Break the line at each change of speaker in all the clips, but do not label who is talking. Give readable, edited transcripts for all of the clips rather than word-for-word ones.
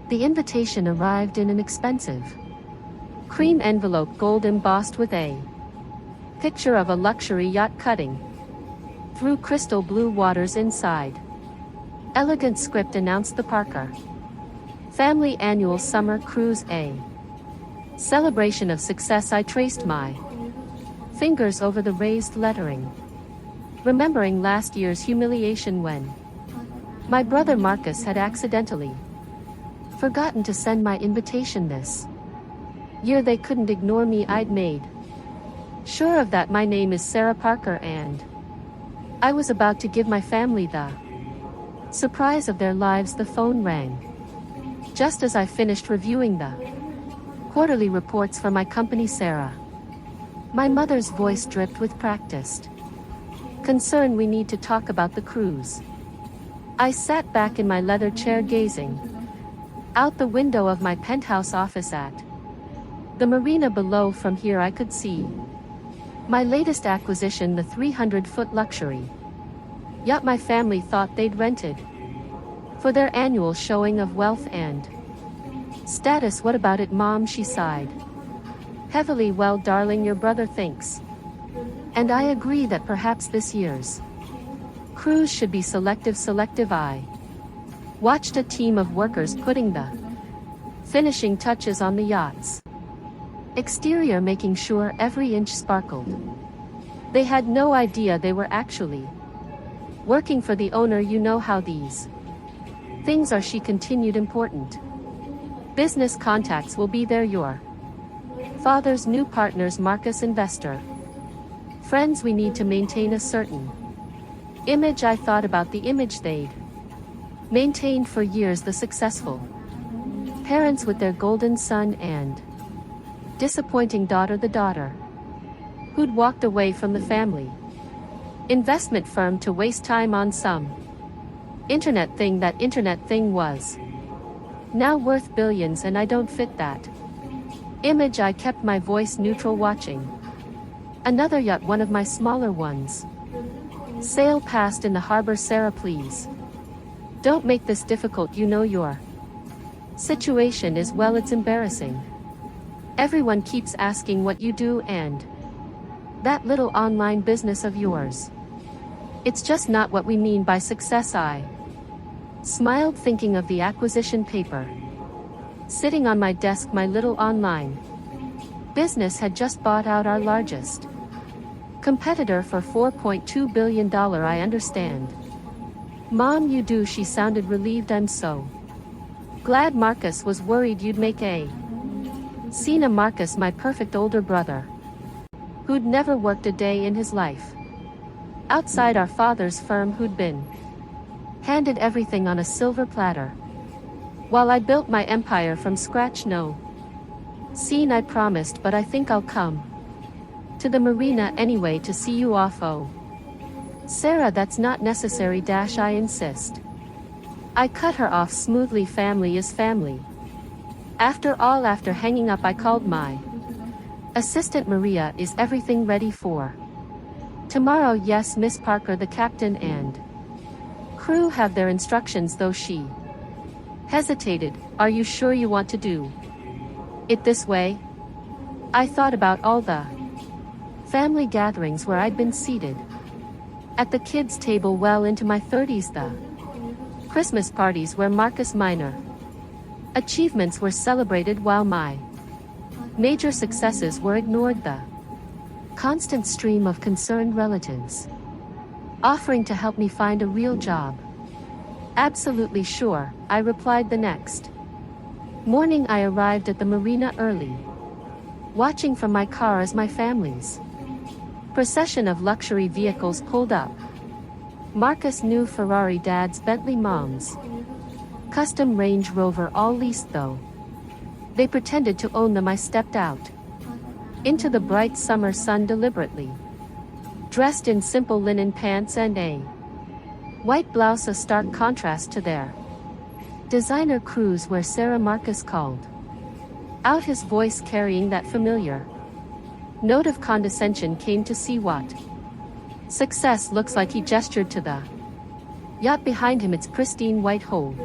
The invitation arrived in an expensive cream envelope, gold embossed with a picture of a luxury yacht cutting through crystal blue waters inside. Elegant script announced the Parker family annual summer cruise, a celebration of success. I traced my fingers over the raised lettering, remembering last year's humiliation when my brother Marcus had accidentally forgotten to send my invitation this year. They couldn't ignore me. I'd made sure of that. My name is Sarah Parker, and I was about to give my family the surprise of their lives. The phone rang just as I finished reviewing the quarterly reports for my company. Sarah, my mother's voice dripped with practiced concern. We need to talk about the cruise. I sat back in my leather chair, gazing out the window of my penthouse office at the marina below. From here I could see my latest acquisition, the 300-foot luxury yacht my family thought they'd rented for their annual showing of wealth and status. What about it, Mom? She sighed heavily. Well, darling, your brother thinks, and I agree, that perhaps this year's cruise should be selective. I watched a team of workers putting the finishing touches on the yacht's exterior, making sure every inch sparkled. They had no idea they were actually working for the owner. You know how these things are, she continued. Important business contacts will be there. Your father's new partners, Marcus, investor friends. We need to maintain a certain image. I thought about the image they'd maintained for years, the successful parents with their golden son and disappointing daughter, the daughter who'd walked away from the family investment firm to waste time on some internet thing. That internet thing was now worth billions, and I don't fit that image. I kept my voice neutral, watching another yacht, one of my smaller ones, sail past in the harbor. Sarah, please don't make this difficult. You know your situation is, well, it's embarrassing. Everyone keeps asking what you do, and that little online business of yours. It's just not what we mean by success. I smiled, thinking of the acquisition paper sitting on my desk. My little online business had just bought out our largest competitor for $4.2 billion. I understand, Mom, you do. She sounded relieved. I'm so glad. Marcus was worried you'd make a scene. Marcus, my perfect older brother, who'd never worked a day in his life outside our father's firm, who'd been handed everything on a silver platter while I built my empire from scratch. No scene, I promised, but I think I'll come to the marina anyway to see you off. Oh, Sarah, that's not necessary. I insist. I cut her off smoothly. Family is family. After all. After hanging up, I called my assistant. Maria, is everything ready for tomorrow? Yes, Miss Parker. The captain and crew have their instructions, though. She hesitated. Are you sure you want to do it this way? I thought about all the family gatherings where I'd been seated at the kids' table well into my 30s, the Christmas parties where Marcus' minor achievements were celebrated while my major successes were ignored, the constant stream of concerned relatives offering to help me find a real job. Absolutely sure, I replied. The next morning I arrived at the marina early, watching from my car as my family's procession of luxury vehicles pulled up. Marcus' new Ferrari, Dad's Bentley, Mom's custom Range Rover, all leased though they pretended to own them. I stepped out into the bright summer sun deliberately, dressed in simple linen pants and a white blouse, a stark contrast to their designer cruise wear. Sarah, Marcus called out, his voice carrying that familiar note of condescension. Came to see what success looks like. He gestured to the yacht behind him, its pristine white hull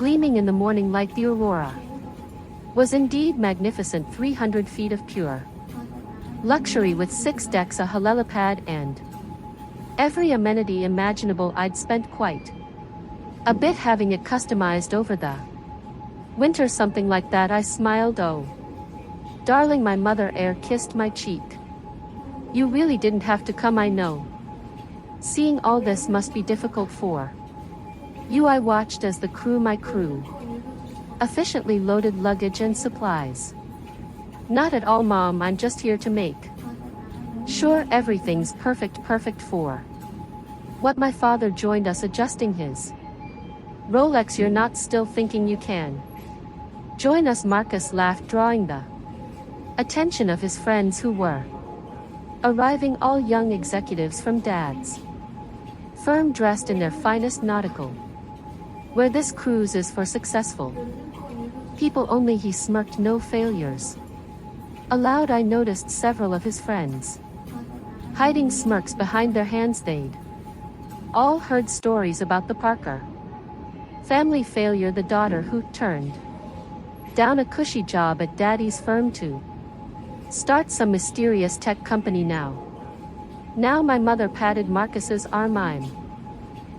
gleaming in the morning like the aurora, was indeed magnificent. 300 feet of pure luxury with 6 decks, a helipad, and every amenity imaginable. I'd spent quite a bit having it customized over the winter, something like that. I smiled. Oh, darling, my mother air kissed my cheek. You really didn't have to come, I know. Seeing all this must be difficult for you. I watched as my crew, efficiently loaded luggage and supplies. Not at all, Mom, I'm just here to make sure everything's perfect for what my father joined us, adjusting his Rolex. You're not still thinking you can join us? Marcus laughed, drawing the attention of his friends who were arriving, all young executives from Dad's firm, dressed in their finest nautical wear. This cruise is for successful people only. He smirked. No failures allowed. I noticed several of his friends hiding smirks behind their hands. They'd all heard stories about the Parker family failure, the daughter who turned down a cushy job at Daddy's firm to start some mysterious tech company. Now my mother patted Marcus's arm. I'm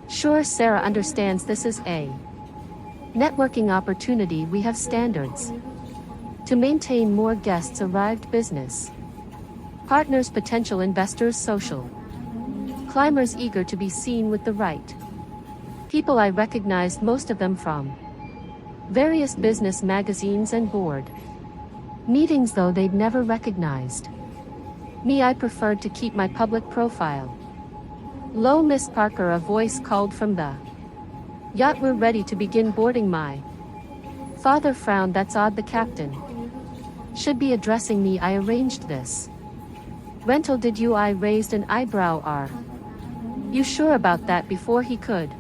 sure Sarah understands this is a networking opportunity. We have standards to maintain. More guests arrived, business partners, potential investors, social climbers eager to be seen with the right people. I recognized most of them from various business magazines and board meetings, though they'd never recognized me. I preferred to keep my public profile low. Miss Parker, a voice called from the yacht. We're ready to begin boarding. My father frowned. That's odd, the captain should be addressing me. I arranged this rental, did you? I raised an eyebrow. Are you sure about that? Before he could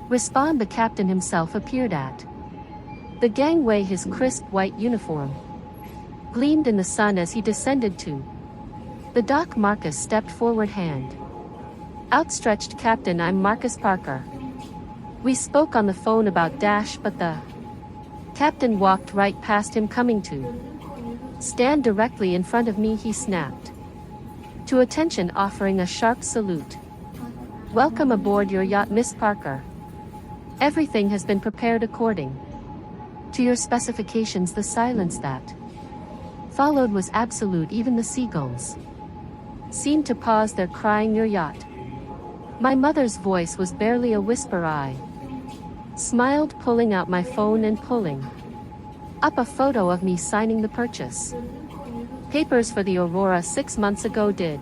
respond, the captain himself appeared at the gangway. His crisp white uniform gleamed in the sun as he descended to the dock. Marcus stepped forward, hand outstretched. Captain, I'm Marcus Parker. We spoke on the phone about Dash, but the captain walked right past him, coming to stand directly in front of me. He snapped to attention, offering a sharp salute. Welcome aboard your yacht, Miss Parker. Everything has been prepared according to your specifications. The silence that followed was absolute. Even the seagulls seemed to pause their crying. Your yacht. My mother's voice was barely a whisper. I smiled, pulling out my phone and pulling up a photo of me signing the purchase papers for the Aurora 6 months ago. Did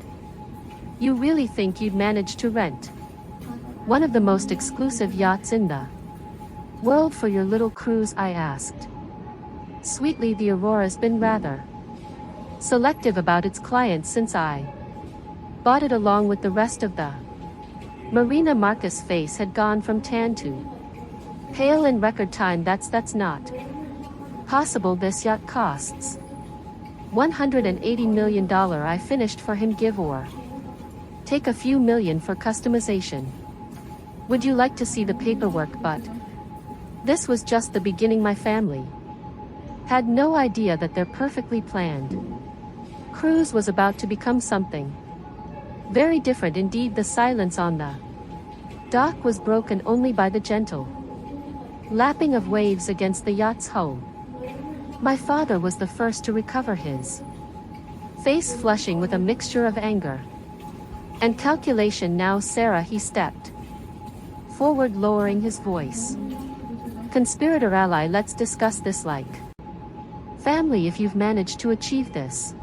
you really think you'd manage to rent one of the most exclusive yachts in the world for your little cruise? I asked sweetly. The Aurora's been rather selective about its clients since I bought it along with the rest of the marina. Marcus' face had gone from tan to pale in record time. That's not possible. This yacht costs $180 million. I finished for him, give or take a few million for customization. Would you like to see the paperwork? But this was just the beginning. My family had no idea that their perfectly planned cruise was about to become something very different indeed. The silence on the dock was broken only by the gentle lapping of waves against the yacht's hull. My father was the first to recover, his face flushing with a mixture of anger and calculation. Now, Sarah, he stepped forward, lowering his voice. Conspirator ally, let's discuss this like family. If you've managed to achieve this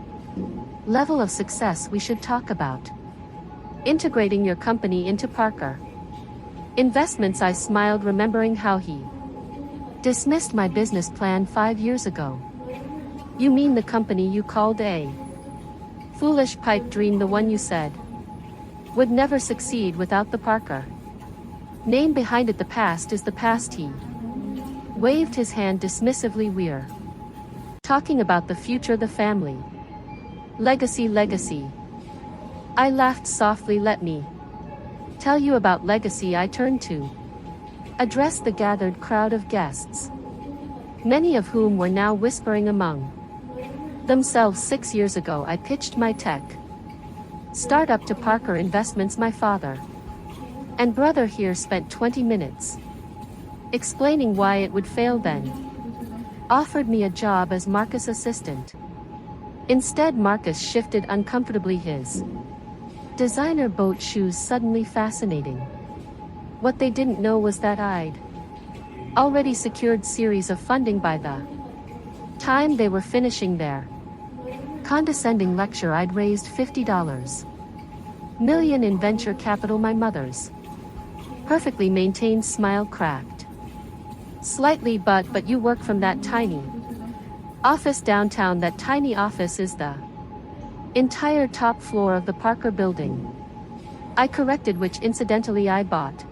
level of success, we should talk about integrating your company into Parker Investments. I smiled, remembering how he dismissed my business plan 5 years ago. You mean the company you called a foolish pipe dream, the one you said would never succeed without the Parker name behind it? The past is the past. He waved his hand dismissively. We're talking about the future, the family legacy. I laughed softly. Let me tell you about legacy. I turned to addressed the gathered crowd of guests, many of whom were now whispering among themselves. 6 years ago I pitched my tech startup to Parker Investments. My father and brother here spent 20 minutes explaining why it would fail, then offered me a job as Marcus' assistant. Instead, Marcus shifted uncomfortably, his designer boat shoes suddenly fascinating. What they didn't know was that I'd already secured series of funding by the time they were finishing their condescending lecture. I'd raised $50 million in venture capital. My mother's perfectly maintained smile cracked slightly. But you work from that tiny office downtown. That tiny office is the entire top floor of the Parker building, I corrected, which incidentally I bought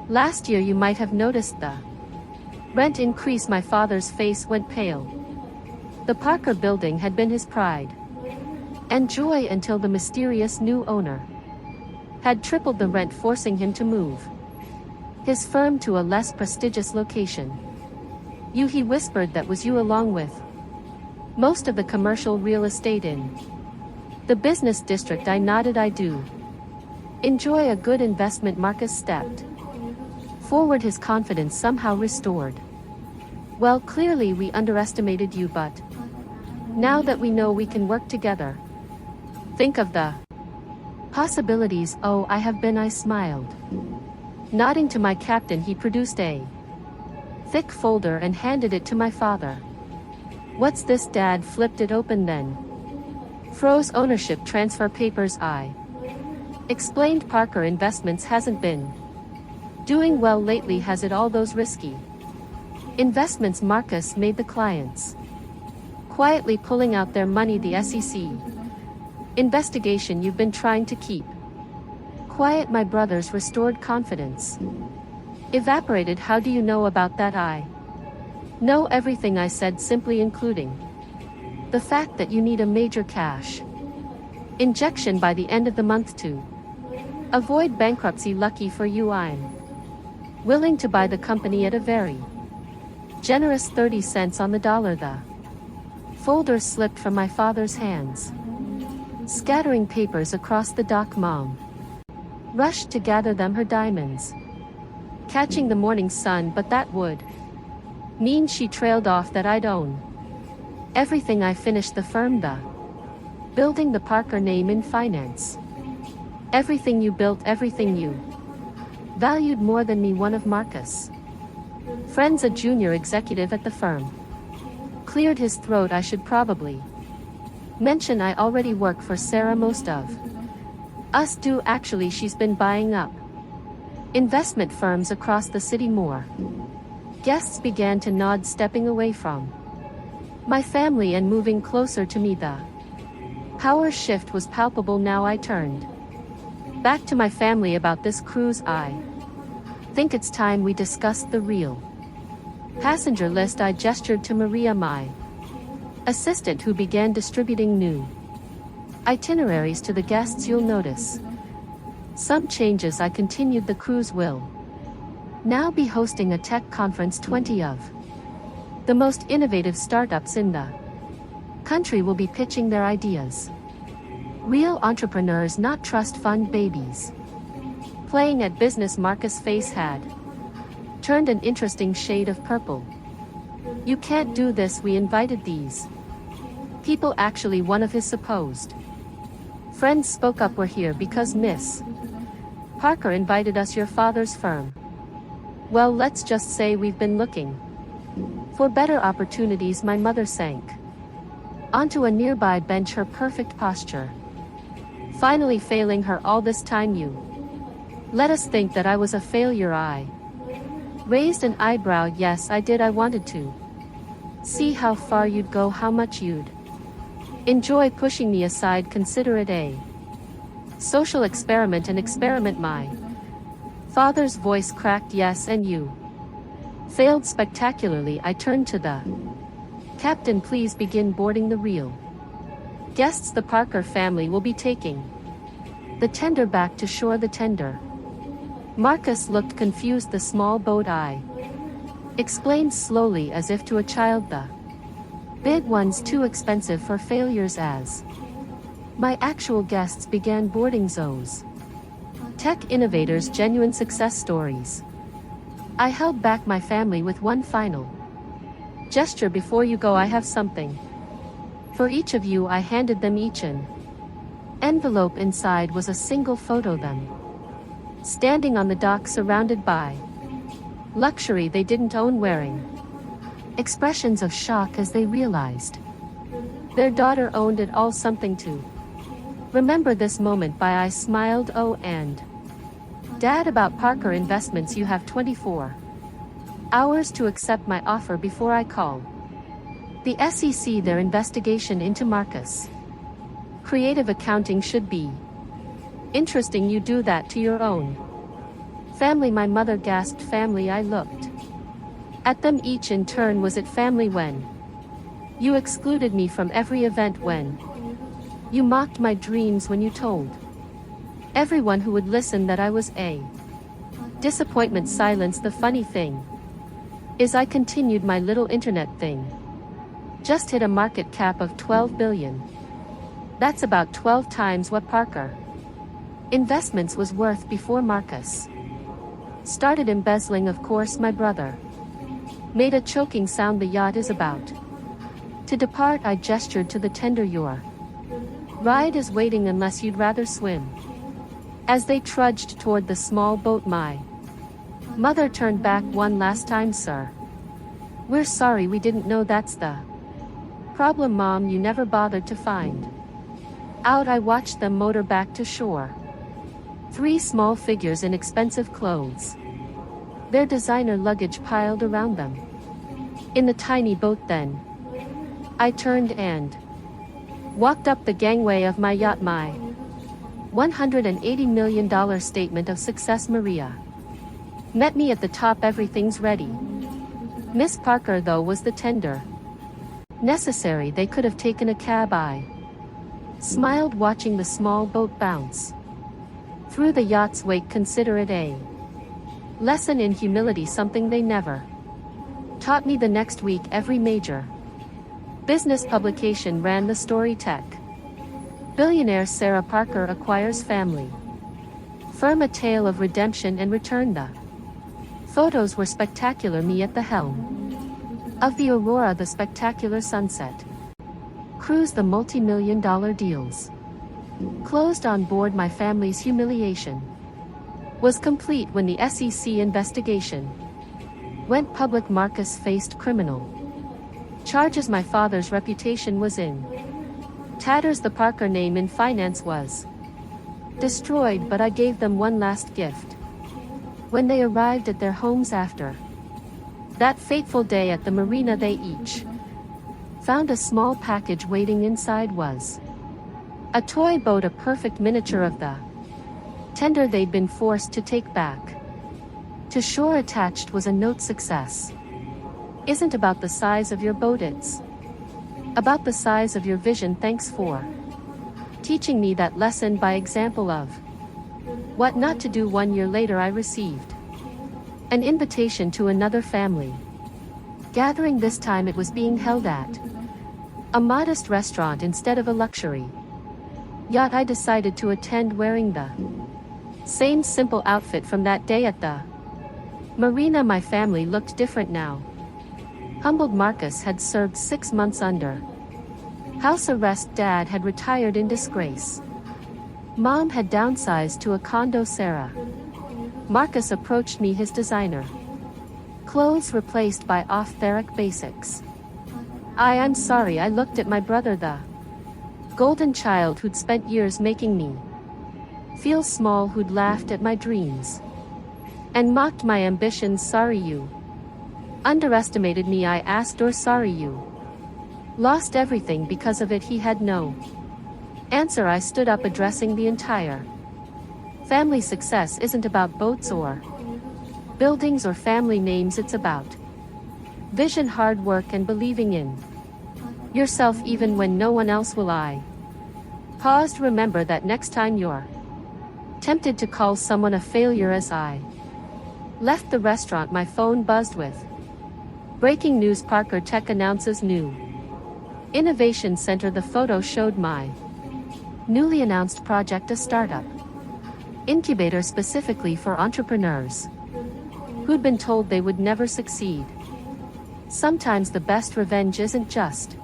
last year. You might have noticed the rent increase. My father's face went pale. The Parker building had been his pride and joy until the mysterious new owner had tripled the rent, forcing him to move his firm to a less prestigious location. You, he whispered, that was you, along with most of the commercial real estate in the business district. I nodded. I do enjoy a good investment. Marcus stepped forward, his confidence somehow restored. Well, clearly we underestimated you, but now that we know we can work together, think of the possibilities. Oh, I have been. I smiled. Nodding to my captain, he produced a thick folder and handed it to my father. What's this, Dad? Flipped it open, then froze. Ownership transfer papers, I explained. Parker Investments hasn't been doing well lately, has it? All those risky investments. Marcus made the clients quietly pulling out their money. The SEC investigation you've been trying to keep quiet. My brother's restored confidence evaporated. How do you know about that? I know everything, I said simply, including the fact that you need a major cash injection by the end of the month to avoid bankruptcy. Lucky for you, I'm willing to buy the company at a very generous 30 cents on the dollar. The folder slipped from my father's hands, scattering papers across the dock. Mom rushed to gather them, her diamonds catching the morning sun, but that would mean she trailed off that I'd own everything. I finished the firm, the building, the Parker name in finance. Everything you built, everything you valued more than me. One of Marcus' friends, a junior executive at the firm, cleared his throat. I should probably mention I already work for Sarah. Most of us do, actually. She's been buying up investment firms across the city. More guests began to nod, stepping away from my family and moving closer to me. The power shift was palpable now. I turned back to my family about this cruise. I think it's time we discussed the real passenger list. I gestured to Maria, my assistant, who began distributing new itineraries to the guests. You'll notice some changes, I continued. The cruise will now be hosting a tech conference. 20 of the most innovative startups in the country will be pitching their ideas. Real entrepreneurs, not trust fund babies playing at business. Marcus' face had turned an interesting shade of purple. You can't do this. We invited these people. Actually, one of his supposed friends spoke up. We're here because Miss Parker invited us, your father's firm. Well, let's just say we've been looking for better opportunities. My mother sank onto a nearby bench, her perfect posture finally failing her. All this time you let us think that I was a failure. I raised an eyebrow. Yes, I did. I wanted to see how far you'd go, how much you'd enjoy pushing me aside. Consider it a social experiment, an experiment. My father's voice cracked. Yes, and you failed spectacularly. I turned to the captain. Please begin boarding the real guests the Parker family will be taking the tender back to shore. The tender Marcus looked confused. The small boat I explained slowly as if to a child. The big one's too expensive for failures. As my actual guests began boarding those tech innovators' genuine success stories, I held back my family with one final gesture. Before you go, I have something for each of you. I handed them each an envelope. Inside was a single photo, them standing on the dock surrounded by luxury they didn't own, wearing expressions of shock as they realized their daughter owned it all. Something to remember this moment by. I smiled. Oh, and Dad, about Parker Investments, you have 24 hours to accept my offer before I call the SEC. Their investigation into Marcus' creative accounting should be interesting. You do that to your own family. My mother gasped. Family? I looked at them each in turn. Was it family when you excluded me from every event, when you mocked my dreams, when you told everyone who would listen that I was a disappointment? Silence. The funny thing is, I continued. My little internet thing just hit a market cap of 12 billion. That's about 12 times what Parker Investments was worth before Marcus started embezzling. Of course, my brother made a choking sound. The yacht is about to depart. I gestured to the tender. Your ride is waiting unless you'd rather swim. As they trudged toward the small boat, my mother turned back one last time. Sir, we're sorry, we didn't know. That's the problem, Mom. You never bothered to find out. I watched them motor back to shore. 3 small figures in expensive clothes, their designer luggage piled around them, in the tiny boat. Then I turned and walked up the gangway of my yacht. My $180 million statement of success. Maria met me at the top. Everything's ready. Miss Parker, though, was the tender necessary? They could have taken a cab. I smiled, watching the small boat bounce through the yacht's wake. Consider it a lesson in humility, something they never taught me. The next week, every major business publication ran the story. Tech billionaire Sarah Parker acquires family firm, a tale of redemption and return. The photos were spectacular. Me at the helm of the Aurora, the spectacular sunset cruise, the multi-million-dollar deals closed on board. My family's humiliation was complete when the SEC investigation went public. Marcus faced criminal charges. My father's reputation was in tatters. The Parker name in finance was destroyed. But I gave them one last gift when they arrived at their homes after that fateful day at the marina. They each found a small package waiting inside. Was a toy boat, a perfect miniature of the tender they'd been forced to take back to shore. Attached was a note: success isn't about the size of your boat, it's about the size of your vision. Thanks for teaching me that lesson by example of what not to do. 1 year later, I received an invitation to another family gathering. This time it was being held at a modest restaurant instead of a luxury yacht. I decided to attend, wearing the same simple outfit from that day at the marina. My family looked different now. Humbled. Marcus had served 6 months under house arrest. Dad had retired in disgrace. Mom had downsized to a condo. Sarah Marcus approached me, his designer clothes replaced by off-theric basics. I'm sorry. I looked at my brother, the golden child who'd spent years making me feel small, who'd laughed at my dreams and mocked my ambitions. Sorry you underestimated me, I asked, or sorry you lost everything because of it? He had no answer. I stood up, addressing the entire family. Success isn't about boats or buildings or family names. It's about vision, hard work, and believing in yourself even when no one else will. I paused. Remember that next time you're Tempted to call someone a failure as I left the restaurant, my phone buzzed with breaking news. Parker Tech announces new innovation center. The photo showed my newly announced project, a startup incubator specifically for entrepreneurs who'd been told they would never succeed. Sometimes the best revenge isn't just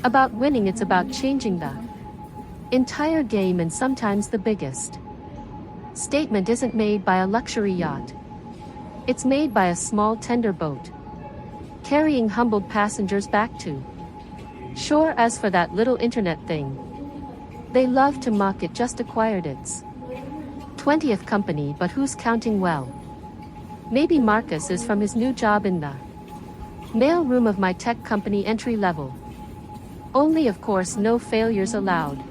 about winning, it's about changing the entire game, and sometimes the biggest statement isn't made by a luxury yacht. It's made by a small tender boat, carrying humbled passengers back to shore. As for that little internet thing, they love to mock it, just acquired its 20th company, but who's counting? Well, maybe Marcus is, from his new job in the mail room of my tech company, entry level only, of course, no failures allowed.